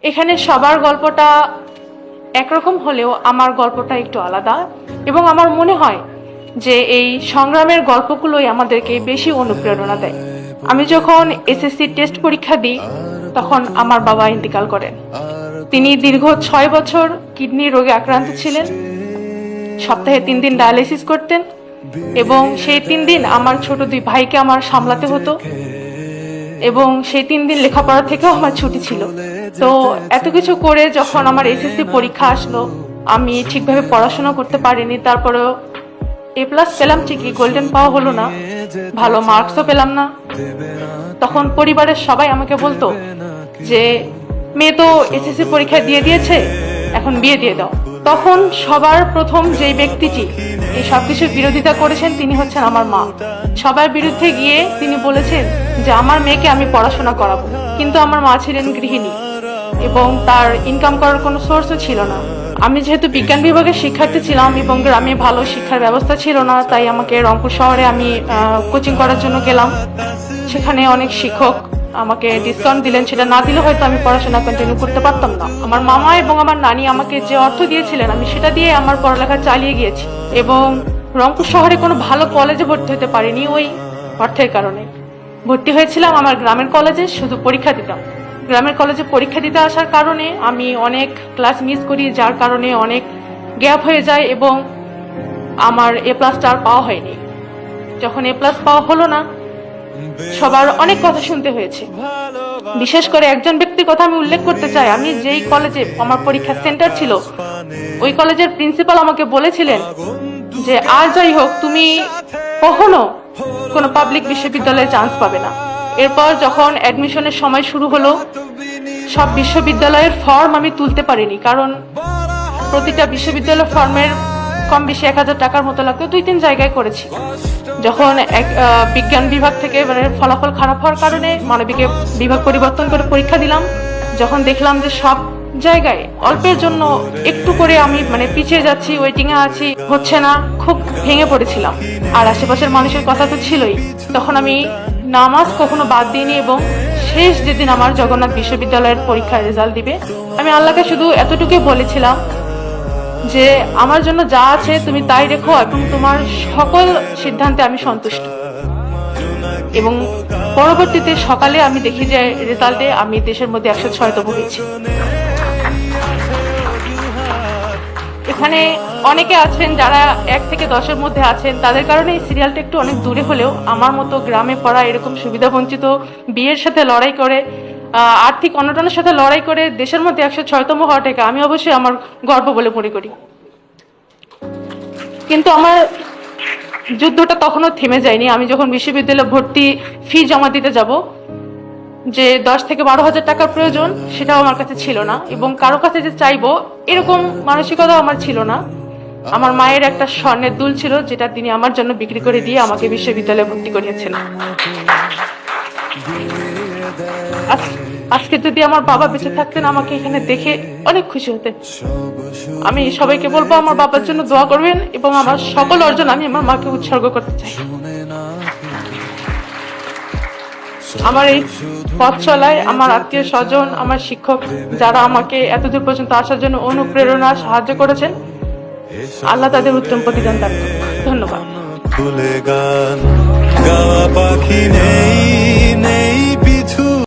এখানে সবার গল্পটা একরকম হলেও আমার গল্পটা একটু আলাদা, এবং আমার মনে হয় যে এই সংগ্রামের গল্পগুলোই আমাদেরকে বেশি অনুপ্রেরণা দেয়। আমি যখন এসএসসি টেস্ট পরীক্ষা দিই তখন আমার বাবা ইন্তেকাল করেন। তিনি দীর্ঘ 6 বছর কিডনি রোগে আক্রান্ত ছিলেন। সপ্তাহে 3 দিন ডায়ালিসিস করতেন, এবং সেই 3 দিন আমার ছোট 2 ভাইকে আমার সামলাতে হতো, এবং সেই 3 দিন লেখাপড়া থেকেও আমার ছুটি ছিল। তো এত কিছু করে যখন আমার এসএসসি পরীক্ষা আসলো, আমি ঠিকভাবে পড়াশোনা করতে পারিনি। তারপরেও A+ পেলাম ঠিকই, গোল্ডেন পাওয়া হলো না, ভালো মার্কসও পেলাম না। তখন পরিবারের সবাই আমাকে বলতো যে মেয়ে তো এসএসসি পরীক্ষা দিয়ে দিয়েছে, এখন বিয়ে দিয়ে দাও। তখন সবার প্রথম যে ব্যক্তিটি এই সবকিছুর বিরোধিতা করেছেন তিনি হচ্ছেন আমার মা। সবার বিরুদ্ধে গিয়ে তিনি বলেছেন যে আমার মেয়েকে আমি পড়াশোনা করাবো। কিন্তু আমার মা ছিলেন গৃহিণী এবং তার ইনকাম করার কোনো সোর্সও ছিল না। আমি যেহেতু বিজ্ঞান বিভাগের শিক্ষার্থী ছিলাম এবং গ্রামে ভালো শিক্ষার ব্যবস্থা ছিল না, তাই আমাকে রংপুর শহরে আমি কোচিং করার জন্য গেলাম। সেখানে অনেক শিক্ষক আমাকে ডিসকাউন্ট দিলেন, সেটা না দিলে হয়তো আমি পড়াশোনা কন্টিনিউ করতে পারতাম না। আমার মামা এবং আমার নানি আমাকে যে অর্থ দিয়েছিলেন আমি সেটা দিয়ে আমার পড়ালেখা চালিয়ে গিয়েছি, এবং রংপুর শহরে কোনো ভালো কলেজে ভর্তি হতে পারিনি ওই অর্থের কারণে। ভর্তি হয়েছিলাম আমার গ্রামের কলেজে, শুধু পরীক্ষা দিতাম। গ্রামের কলেজে পরীক্ষা দিতে আসার কারণে আমি অনেক ক্লাস মিস করি, যার কারণে অনেক গ্যাপ হয়ে যায় এবং আমার A+ আর পাওয়া হয়নি। যখন A+ পাওয়া হলো না, সবার অনেক কথা শুনতে হয়েছে। বিশেষ করে একজন ব্যক্তির কথা আমি উল্লেখ করতে চাই। আমি যেই কলেজে আমার পরীক্ষা সেন্টার ছিল, ওই কলেজের প্রিন্সিপাল আমাকে বলেছিলেন যে আর যাই হোক তুমি কখনো কোনো পাবলিক বিশ্ববিদ্যালয়ে চান্স পাবে না। এরপর যখন অ্যাডমিশনের সময় শুরু হলো, সব বিশ্ববিদ্যালয়ের ফর্ম আমি তুলতে পারিনি, কারণ প্রতিটা বিশ্ববিদ্যালয়ের ফর্মের কম বেশি 1000 টাকার মতো লাগতো। 2-3 জায়গায় করেছি। যখন বিজ্ঞান বিভাগ থেকে ফলাফল খারাপ হওয়ার কারণে মানবিক বিভাগ পরিবর্তন করে পরীক্ষা দিলাম, যখন দেখলাম যে সব জায়গায় অল্পের জন্য একটু করে আমি পিছিয়ে যাচ্ছি, ওয়েটিং এ আছি, হচ্ছে না, খুব ভেঙে পড়েছিলাম। আর আশেপাশের মানুষের কথা তো ছিলই। তখন আমি নামাজ কখনো বাদ দিইনি, এবং শেষ যেদিন আমার জগন্নাথ বিশ্ববিদ্যালয়ের পরীক্ষার রেজাল্ট দিবে, আমি আল্লাহকে শুধু এতটুকুই বলেছিলাম যে আমার জন্য যা আছে তুমি তাই রেখো, এবং তোমার সকল সিদ্ধান্তে আমি সন্তুষ্ট। এবং পরবর্তীতে সকালে আমি দেখি যে রেজাল্টে আমি দেশের মধ্যে 106তম হয়েছি। এখানে অনেকে আছেন যারা 1 থেকে 10-এর মধ্যে আছেন, তাদের কারণে এই সিরিয়ালটা একটু অনেক দূরে হলেও আমার মতো গ্রামে পড়া, এরকম সুবিধা বঞ্চিত, বিয়ের সাথে লড়াই করে, আর্থিক অনটনের সাথে লড়াই করে দেশের মধ্যে 106তম হওয়াটাকে আমি অবশ্যই আমার গর্ব বলে মনে করি। কিন্তু আমার যুদ্ধটা তখনও থেমে যায়নি। আমি যখন বিশ্ববিদ্যালয়ে ভর্তি ফি জমা দিতে যাব, যে 10 থেকে 12 হাজার টাকার প্রয়োজন, সেটাও আমার কাছে ছিল না, এবং কারো কাছে যে চাইবো এরকম মানসিকতা আমার ছিল না। আমার মায়ের একটা স্বর্ণের দুল ছিল, যেটা তিনি আমার জন্য বিক্রি করে দিয়ে আমাকে বিশ্ববিদ্যালয়ে ভর্তি করিয়েছেন। আজকে যদি আমার বাবা বেঁচে থাকতেন, আমাকে এখানে দেখে অনেক খুশি হতেন। আমি সবাইকে বলবো আমার বাবার জন্য দোয়া করবেন, এবং আমার সকল অর্জন আমি আমার মাকে উৎসর্গ করতে চাই। আমার এই পথ চলায় আমার আত্মীয় স্বজন, আমার শিক্ষক, যারা আমাকে এতদূর পর্যন্ত আসার জন্য অনুপ্রেরণা সাহায্য করেছেন, আল্লাহ তাদের উত্তম প্রতিদান দান করুন। ধন্যবাদ। পাখি নেই পিছু